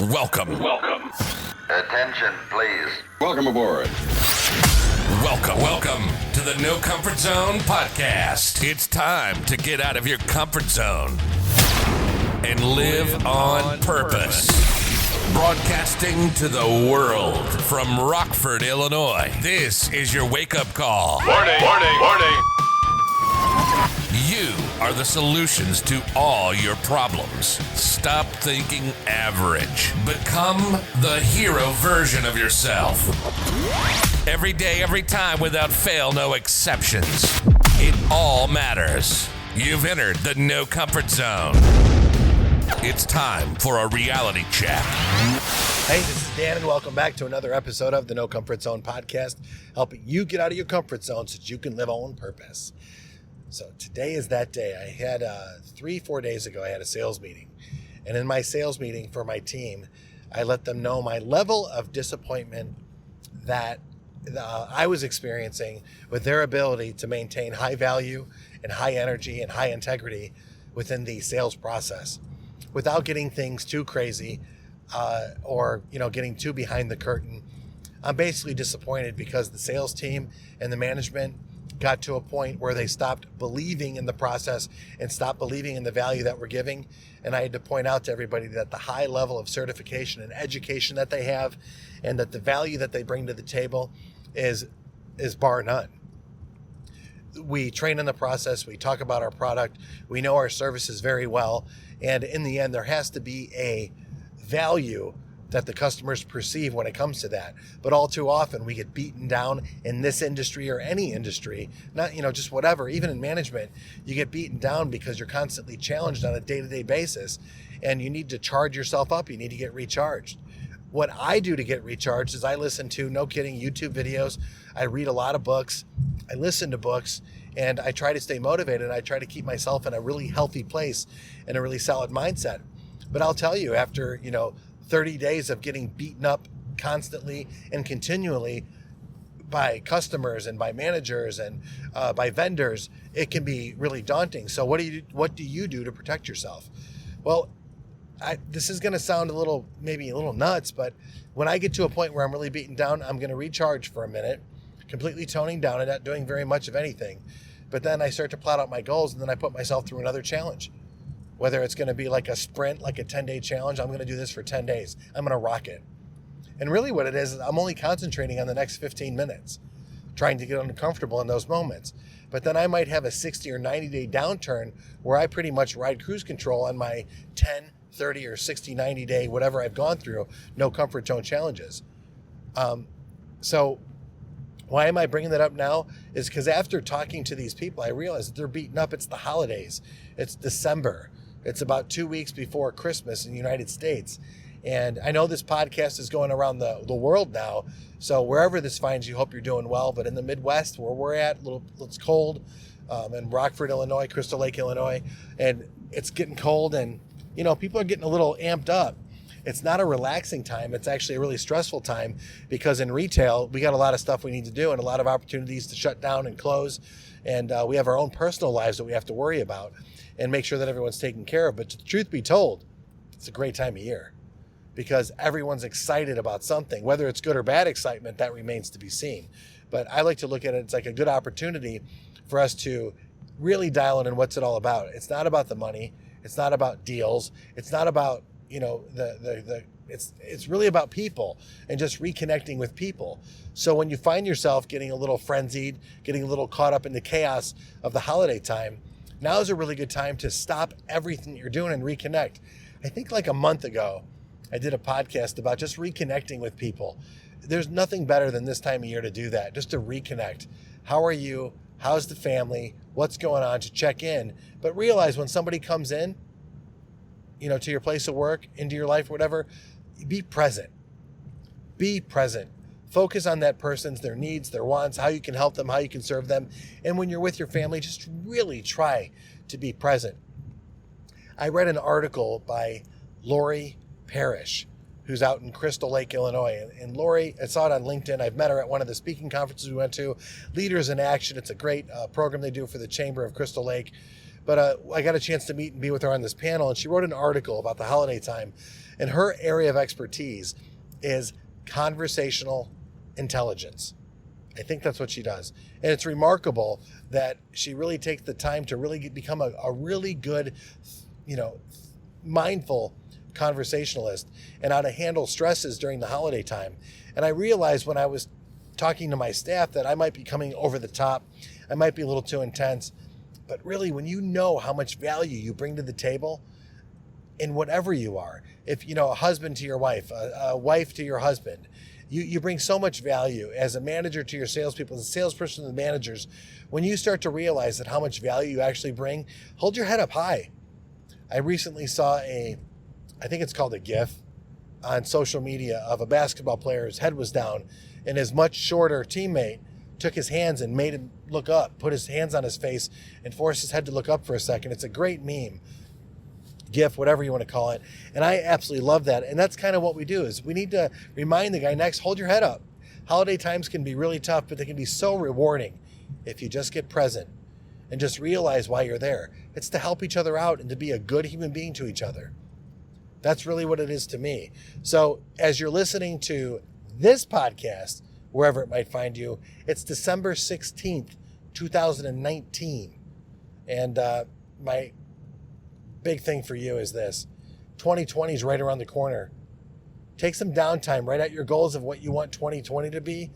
Welcome. Attention, please. Welcome aboard. Welcome to the No Comfort Zone podcast. It's time to get out of your comfort zone and live on purpose. Broadcasting to the world from Rockford, Illinois. This is your wake-up call. Warning. You are the solutions to all your problems. Stop thinking average. Become the hero version of yourself. Every day, every time, without fail, no exceptions. It all matters. You've entered the No Comfort Zone. It's time for a reality check. Hey, this is Dan, and welcome back to another episode of the No Comfort Zone podcast, helping you get out of your comfort zone so that you can live on purpose. So today is that day. I had 3-4 days ago, I had a sales meeting. And in my sales meeting for my team, I let them know my level of disappointment that I was experiencing with their ability to maintain high value and high energy and high integrity within the sales process without getting things too crazy or getting too behind the curtain. I'm basically disappointed because the sales team and the management got to a point where they stopped believing in the process and stopped believing in the value that we're giving. And I had to point out to everybody that the high level of certification and education that they have and that the value that they bring to the table is bar none. We train in the process. We talk about our product. We know our services very well. And in the end, there has to be a value that the customers perceive when it comes to that. But all too often we get beaten down in this industry or any industry, not, just whatever, even in management, you get beaten down because you're constantly challenged on a day-to-day basis and you need to charge yourself up. You need to get recharged. What I do to get recharged is I listen to, no kidding, YouTube videos. I read a lot of books. I listen to books and I try to stay motivated. I try to keep myself in a really healthy place and a really solid mindset. But I'll tell you, after, 30 days of getting beaten up constantly and continually by customers and by managers and by vendors, it can be really daunting. So what do you do to protect yourself? Well, this is going to sound maybe a little nuts, but when I get to a point where I'm really beaten down, I'm going to recharge for a minute, completely toning down and not doing very much of anything. But then I start to plot out my goals and then I put myself through another challenge. Whether it's going to be like a sprint, like a 10-day challenge, I'm going to do this for 10 days. I'm going to rock it. And really what it is I'm only concentrating on the next 15 minutes, trying to get uncomfortable in those moments. But then I might have a 60 or 90-day downturn where I pretty much ride cruise control on my 10, 30, or 60, 90-day, whatever I've gone through, no comfort zone challenges. So why am I bringing that up now? Is because after talking to these people, I realized that they're beaten up. It's the holidays. It's December. It's about 2 weeks before Christmas in the United States. And I know this podcast is going around the world now. So wherever this finds you, hope you're doing well. But in the Midwest, where we're at, it's cold in Rockford, Illinois, Crystal Lake, Illinois. And it's getting cold and, people are getting a little amped up. It's not a relaxing time. It's actually a really stressful time because in retail, we got a lot of stuff we need to do and a lot of opportunities to shut down and close. And we have our own personal lives that we have to worry about and make sure that everyone's taken care of. But the truth be told, it's a great time of year because everyone's excited about something. Whether it's good or bad excitement, that remains to be seen. But I like to look at it, it's like a good opportunity for us to really dial in on what's it all about. It's not about the money. It's not about deals. It's not about, it's really about people and just reconnecting with people. So when you find yourself getting a little frenzied, getting a little caught up in the chaos of the holiday time, now is a really good time to stop everything that you're doing and reconnect. I think like a month ago, I did a podcast about just reconnecting with people. There's nothing better than this time of year to do that, just to reconnect. How are you? How's the family? What's going on? To check in. But realize when somebody comes in, to your place of work, into your life, whatever, be present. Be present. Focus on that person's, their needs, their wants, how you can help them, how you can serve them. And when you're with your family, just really try to be present. I read an article by Lori Parrish, who's out in Crystal Lake, Illinois. And Lori, I saw it on LinkedIn. I've met her at one of the speaking conferences we went to, Leaders in Action. It's a great program they do for the Chamber of Crystal Lake. But I got a chance to meet and be with her on this panel, and she wrote an article about the holiday time, and her area of expertise is conversational intelligence. I think that's what she does. And it's remarkable that she really takes the time to really become a really good, mindful conversationalist and how to handle stresses during the holiday time. And I realized when I was talking to my staff that I might be coming over the top. I might be a little too intense. But really, when you know how much value you bring to the table in whatever you are, if, a husband to your wife, a wife to your husband, you bring so much value as a manager to your salespeople, as a salesperson to the managers. When you start to realize that how much value you actually bring, hold your head up high. I recently saw I think it's called a GIF on social media of a basketball player. His head was down, and his much shorter teammate took his hands and made him look up, put his hands on his face and forced his head to look up for a second. It's a great meme, GIF, whatever you want to call it. And I absolutely love that. And that's kind of what we do, is we need to remind the guy next, hold your head up. Holiday times can be really tough, but they can be so rewarding if you just get present and just realize why you're there. It's to help each other out and to be a good human being to each other. That's really what it is to me. So as you're listening to this podcast, wherever it might find you, it's December 16th, 2019. And my big thing for you is this. 2020 is right around the corner. Take some downtime, write out your goals of what you want 2020 to be,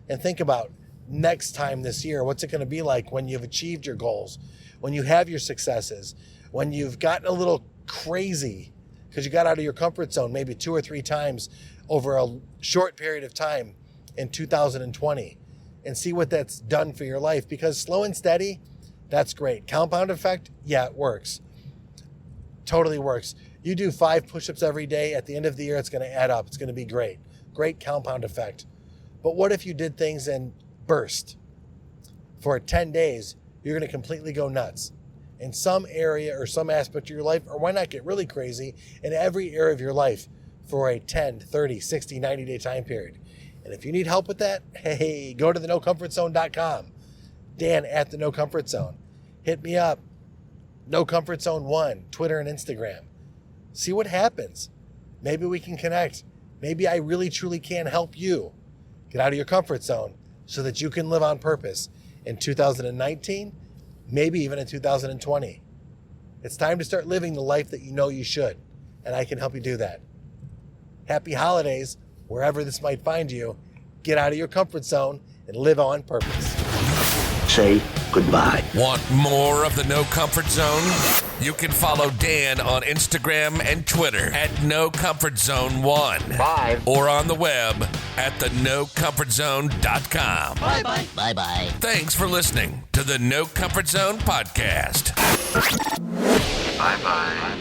and think about next time this year, what's it going to be like when you've achieved your goals, when you have your successes, when you've gotten a little crazy because you got out of your comfort zone maybe 2 or 3 times over a short period of time in 2020, and see what that's done for your life. Because slow and steady, that's great. Compound effect, yeah, it works. Totally works. You do 5 push-ups every day. At the end of the year, it's going to add up. It's going to be great. Great compound effect. But what if you did things in burst? For 10 days, you're going to completely go nuts in some area or some aspect of your life. Or why not get really crazy in every area of your life for a 10, 30, 60, 90-day time period? And if you need help with that, hey, go to thenocomfortzone.com. Dan at the No Comfort Zone. Hit me up. No Comfort Zone 1, Twitter and Instagram. See what happens. Maybe we can connect. Maybe I really truly can help you get out of your comfort zone so that you can live on purpose in 2019, maybe even in 2020. It's time to start living the life that you know you should, and I can help you do that. Happy holidays, wherever this might find you. Get out of your comfort zone and live on purpose. Say goodbye. Want more of the No Comfort Zone? You can follow Dan on Instagram and Twitter at NoComfortZone1. Bye. Or on the web at thenocomfortzone.com. Bye-bye. Bye-bye. Thanks for listening to the No Comfort Zone podcast. Bye-bye.